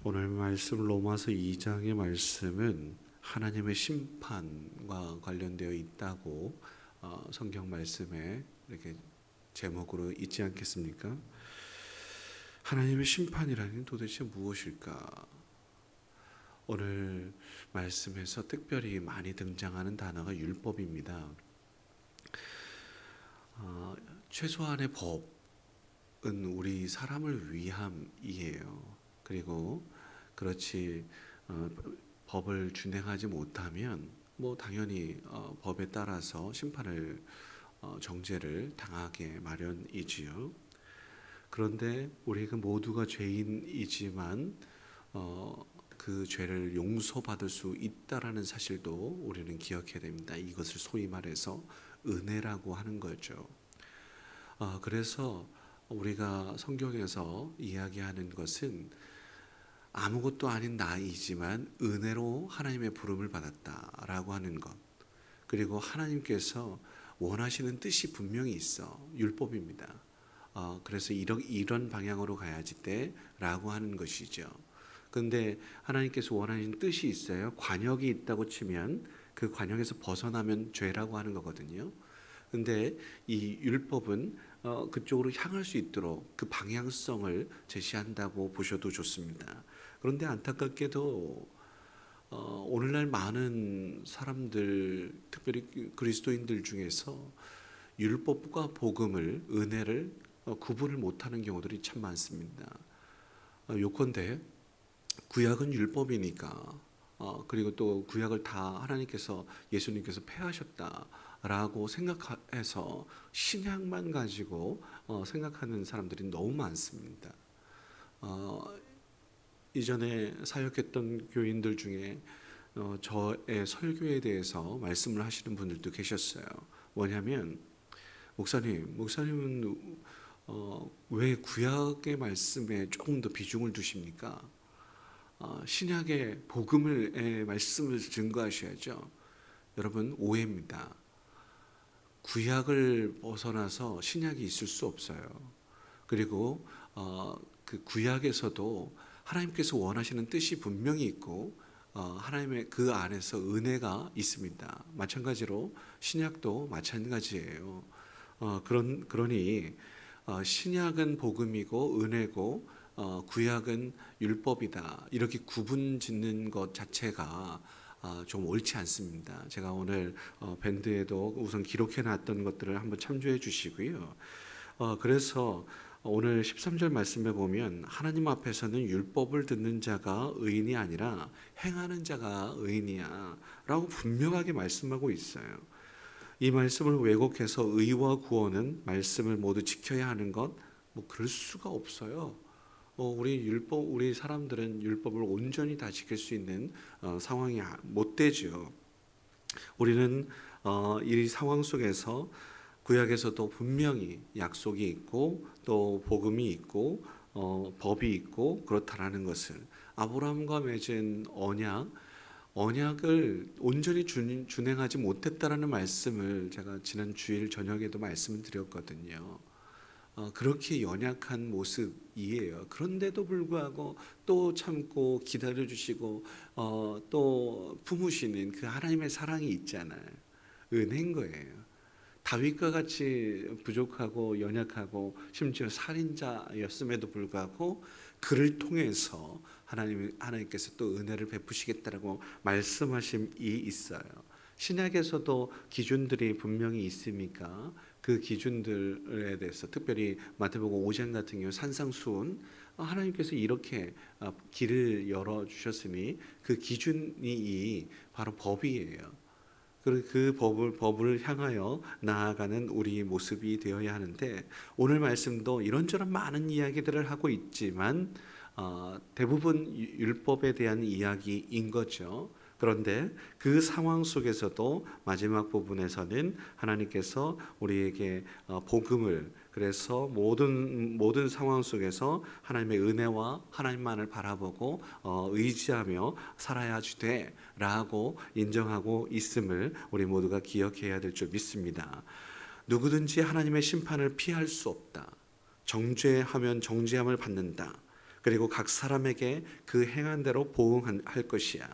오늘 말씀 로마서 2장의 말씀은 하나님의 심판과 관련되어 있다고 성경 말씀에 이렇게 제목으로 있지 않겠습니까? 하나님의 심판이라는 도대체 무엇일까? 오늘 말씀에서 특별히 많이 등장하는 단어가 율법입니다. 최소한의 법은 우리 사람을 위함이에요. 그리고 그렇지 법을 준행하지 못하면 당연히 법에 따라서 심판을 정죄를 당하게 마련이지요. 그런데 우리가 모두가 죄인이지만 그 죄를 용서받을 수 있다라는 사실도 우리는 기억해야 됩니다. 이것을 소위 말해서 은혜라고 하는 거죠. 그래서 우리가 성경에서 이야기하는 것은 아무것도 아닌 나이지만 은혜로 하나님의 부름을 받았다라고 하는 것, 그리고 하나님께서 원하시는 뜻이 분명히 있어 율법입니다. 그래서 이런 방향으로 가야지 때라고 하는 것이죠. 그런데 하나님께서 원하시는 뜻이 있어요. 관역이 있다고 치면 그 관역에서 벗어나면 죄라고 하는 거거든요. 근데 이 율법은 그쪽으로 향할 수 있도록 그 방향성을 제시한다고 보셔도 좋습니다. 그런데 안타깝게도 오늘날 많은 사람들, 특별히 그리스도인들 중에서 율법과 복음을, 은혜를 구분을 못하는 경우들이 참 많습니다. 요컨대 구약은 율법이니까, 그리고 또 구약을 다 하나님께서, 예수님께서 폐하셨다라고 생각해서 신약만 가지고 생각하는 사람들이 너무 많습니다. 이전에 사역했던 교인들 중에 저의 설교에 대해서 말씀을 하시는 분들도 계셨어요. 뭐냐면, 목사님은 왜 구약의 말씀에 조금 더 비중을 두십니까? 신약의 복음의 말씀을 증거하셔야죠. 여러분, 오해입니다. 구약을 벗어나서 신약이 있을 수 없어요. 그리고 그 구약에서도 하나님께서 원하시는 뜻이 분명히 있고 하나님의 그 안에서 은혜가 있습니다. 마찬가지로 신약도 마찬가지예요. 그러니 신약은 복음이고 은혜고 구약은 율법이다, 이렇게 구분 짓는 것 자체가 좀 옳지 않습니다. 제가 오늘 밴드에도 우선 기록해 놨던 것들을 한번 참조해 주시고요. 그래서 오늘 13절 말씀에 보면 하나님 앞에서는 율법을 듣는 자가 의인이 아니라 행하는 자가 의인이야 라고 분명하게 말씀하고 있어요. 이 말씀을 왜곡해서 의와 구원은 말씀을 모두 지켜야 하는 것, 그럴 수가 없어요. 우리 사람들은 율법을 온전히 다 지킬 수 있는 상황이 못 되죠. 우리는 이 상황 속에서 구약에서도 분명히 약속이 있고 또 복음이 있고 법이 있고 그렇다라는 것을, 아브라함과 맺은 언약을 온전히 준행하지 못했다라는 말씀을 제가 지난 주일 저녁에도 말씀을 드렸거든요. 그렇게 연약한 모습이에요. 그런데도 불구하고 또 참고 기다려주시고 또 품으시는 그 하나님의 사랑이 있잖아요. 은혜인 거예요. 다윗과 같이 부족하고 연약하고 심지어 살인자였음에도 불구하고 그를 통해서 하나님께서 또 은혜를 베푸시겠다라고 말씀하심이 있어요. 신약에서도 기준들이 분명히 있으니까 그 기준들에 대해서, 특별히 마태복음 5장 같은 경우 산상수훈, 하나님께서 이렇게 길을 열어주셨으니 그 기준이 바로 법이에요. 그 법을 향하여 나아가는 우리 모습이 되어야 하는데, 오늘 말씀도 이런저런 많은 이야기들을 하고 있지만 대부분 율법에 대한 이야기인 거죠. 그런데 그 상황 속에서도 마지막 부분에서는 하나님께서 우리에게 복음을, 그래서 모든 상황 속에서 하나님의 은혜와 하나님만을 바라보고 의지하며 살아야 되라고 인정하고 있음을 우리 모두가 기억해야 될 줄 믿습니다. 누구든지 하나님의 심판을 피할 수 없다. 정죄하면 정죄함을 받는다. 그리고 각 사람에게 그 행한 대로 보응할 것이야.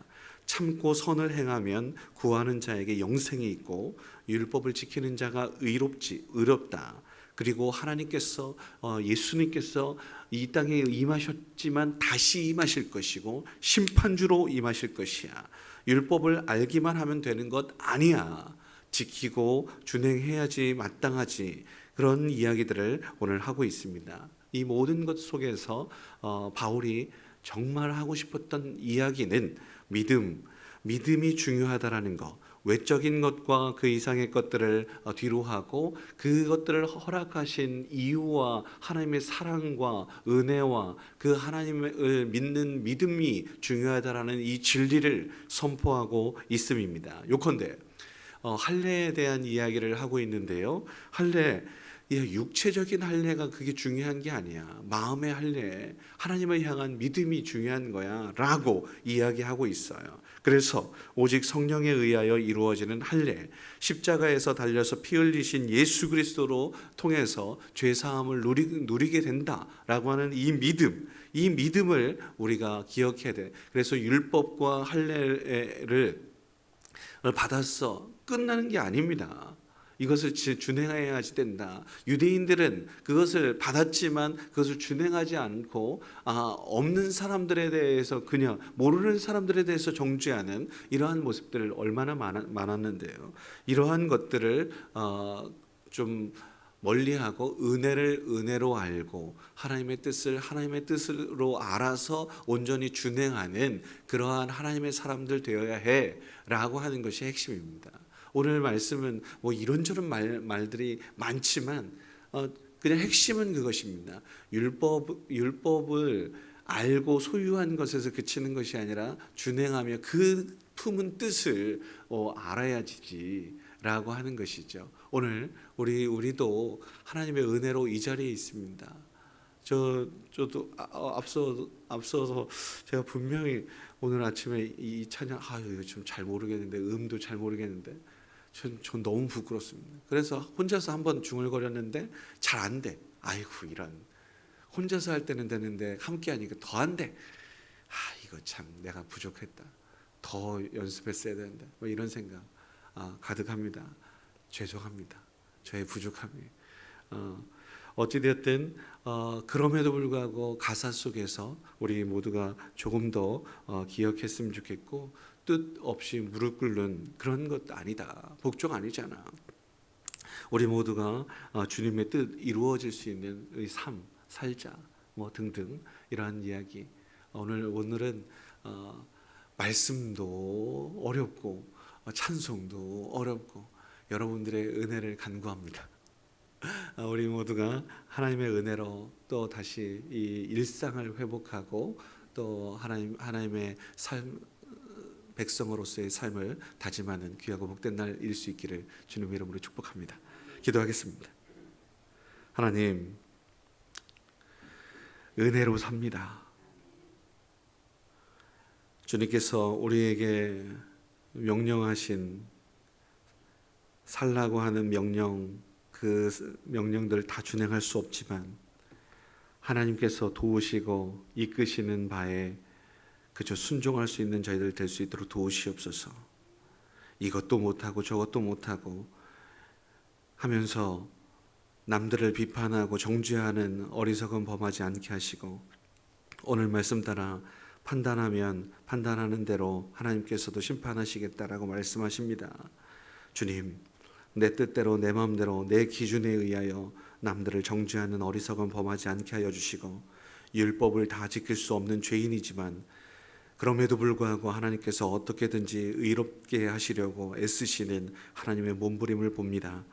참고 선을 행하면 구하는 자에게 영생이 있고 율법을 지키는 자가 의롭다. 그리고 하나님께서 예수님께서 이 땅에 임하셨지만 다시 임하실 것이고 심판주로 임하실 것이야. 율법을 알기만 하면 되는 것 아니야. 지키고 준행해야지 마땅하지. 그런 이야기들을 오늘 하고 있습니다. 이 모든 것 속에서 바울이 정말 하고 싶었던 이야기는 믿음이 중요하다라는 것, 외적인 것과 그 이상의 것들을 뒤로 하고 그것들을 허락하신 이유와 하나님의 사랑과 은혜와 그 하나님을 믿는 믿음이 중요하다라는 이 진리를 선포하고 있음입니다. 요컨대 할례에 대한 이야기를 하고 있는데요. 육체적인 할례가 그게 중요한 게 아니야. 마음의 할례, 하나님을 향한 믿음이 중요한 거야 라고 이야기하고 있어요. 그래서 오직 성령에 의하여 이루어지는 할례, 십자가에서 달려서 피 흘리신 예수 그리스도로 통해서 죄사함을 누리게 된다라고 하는 이 믿음을 우리가 기억해야 돼. 그래서 율법과 할례를 받았어 끝나는 게 아닙니다. 이것을 준행해야지 된다. 유대인들은 그것을 받았지만 그것을 준행하지 않고 없는 사람들에 대해서 그냥 모르는 사람들에 대해서 정죄하는 이러한 모습들을 얼마나 많았는데요. 이러한 것들을 좀 멀리하고 은혜를 은혜로 알고 하나님의 뜻을 하나님의 뜻으로 알아서 온전히 준행하는 그러한 하나님의 사람들 되어야 해라고 하는 것이 핵심입니다. 오늘 말씀은 뭐 이런저런 말들이 많지만 그냥 핵심은 그것입니다. 율법을 알고 소유한 것에서 그치는 것이 아니라 준행하며 그 품은 뜻을 알아야지라고 하는 것이죠. 오늘 우리도 하나님의 은혜로 이 자리에 있습니다. 저도 앞서서 제가 분명히 오늘 아침에 이 찬양 이거 좀 잘 모르겠는데 음도 잘 모르겠는데 전 너무 부끄럽습니다. 그래서 혼자서 한번 중얼거렸는데 잘 안 돼. 아이고 이런 혼자서 할 때는 되는데 함께 하니까 더 안 돼. 이거 참 내가 부족했다. 더 연습했어야 되는데 뭐 이런 생각 가득합니다. 죄송합니다. 저의 부족함이. 어찌되었든 그럼에도 불구하고 가사 속에서 우리 모두가 조금 더 기억했으면 좋겠고 뜻 없이 무릎 꿇는 그런 것도 아니다. 복종 아니잖아. 우리 모두가 주님의 뜻 이루어질 수 있는 삶 살자 뭐 등등 이러한 이야기. 오늘은 말씀도 어렵고 찬송도 어렵고 여러분들의 은혜를 간구합니다. 우리 모두가 하나님의 은혜로 또 다시 이 일상을 회복하고 또 하나님의 백성으로서의 삶을 다짐하는 귀하고 복된 날일 수 있기를 주님의 이름으로 축복합니다. 기도하겠습니다. 하나님, 은혜로 삽니다. 주님께서 우리에게 명령하신 살라고 하는 명령, 그 명령들을 다 준행할 수 없지만 하나님께서 도우시고 이끄시는 바에 그저 순종할 수 있는 저희들 될 수 있도록 도우시옵소서. 이것도 못하고 저것도 못하고 하면서 남들을 비판하고 정죄하는 어리석은 범하지 않게 하시고 오늘 말씀 따라 판단하면 판단하는 대로 하나님께서도 심판하시겠다라고 말씀하십니다. 주님, 내 뜻대로 내 마음대로 내 기준에 의하여 남들을 정죄하는 어리석은 범하지 않게 하여 주시고 율법을 다 지킬 수 없는 죄인이지만 그럼에도 불구하고 하나님께서 어떻게든지 의롭게 하시려고 애쓰시는 하나님의 몸부림을 봅니다.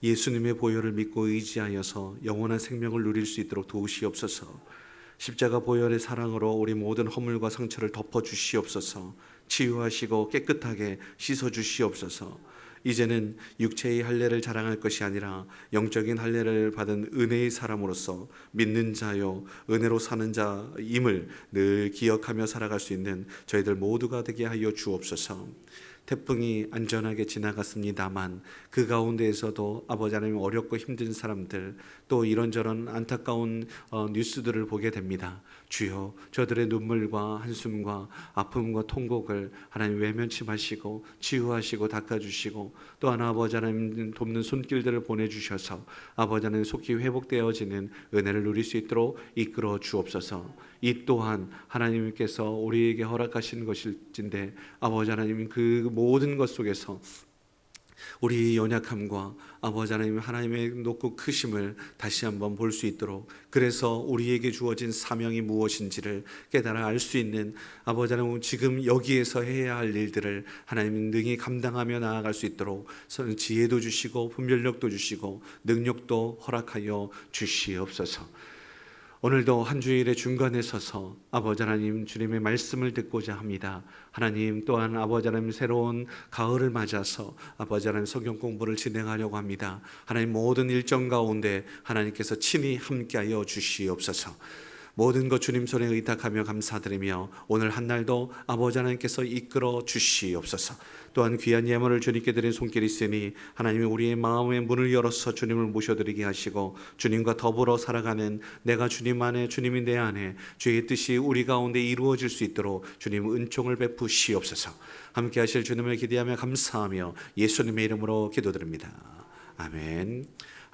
예수님의 보혈을 믿고 의지하여서 영원한 생명을 누릴 수 있도록 도우시옵소서. 십자가 보혈의 사랑으로 우리 모든 허물과 상처를 덮어주시옵소서. 치유하시고 깨끗하게 씻어주시옵소서. 이제는 육체의 할례를 자랑할 것이 아니라 영적인 할례를 받은 은혜의 사람으로서 믿는 자요 은혜로 사는 자임을 늘 기억하며 살아갈 수 있는 저희들 모두가 되게 하여 주옵소서. 태풍이 안전하게 지나갔습니다만 그 가운데에서도 아버지 하나님 어렵고 힘든 사람들 또 이런저런 안타까운 뉴스들을 보게 됩니다. 주여 저들의 눈물과 한숨과 아픔과 통곡을 하나님 외면치 마시고 치유하시고 닦아주시고, 또한 아버지 하나님 돕는 손길들을 보내주셔서 아버지 하나님 속히 회복되어지는 은혜를 누릴 수 있도록 이끌어 주옵소서. 이 또한 하나님께서 우리에게 허락하신 것일진데 아버지 하나님 그 모든 것 속에서 우리 연약함과 아버지 하나님 하나님의 높고 크심을 다시 한번 볼 수 있도록, 그래서 우리에게 주어진 사명이 무엇인지를 깨달아 알 수 있는 아버지 하나님 지금 여기에서 해야 할 일들을 하나님 능히 감당하며 나아갈 수 있도록 지혜도 주시고 분별력도 주시고 능력도 허락하여 주시옵소서. 오늘도 한 주일의 중간에 서서 아버지 하나님 주님의 말씀을 듣고자 합니다. 하나님 또한 아버지 하나님 새로운 가을을 맞아서 아버지 하나님 성경 공부를 진행하려고 합니다. 하나님 모든 일정 가운데 하나님께서 친히 함께하여 주시옵소서. 모든 것 주님 손에 의탁하며 감사드리며 오늘 한 날도 아버지 하나님께서 이끌어 주시옵소서. 또한 귀한 예물을 주님께 드린 손길이 있으니 하나님이 우리의 마음의 문을 열어서 주님을 모셔드리게 하시고 주님과 더불어 살아가는 내가 주님 안에 주님이 내 안에 주의 뜻이 우리 가운데 이루어질 수 있도록 주님 은총을 베푸시옵소서. 함께 하실 주님을 기대하며 감사하며 예수님의 이름으로 기도드립니다. 아멘.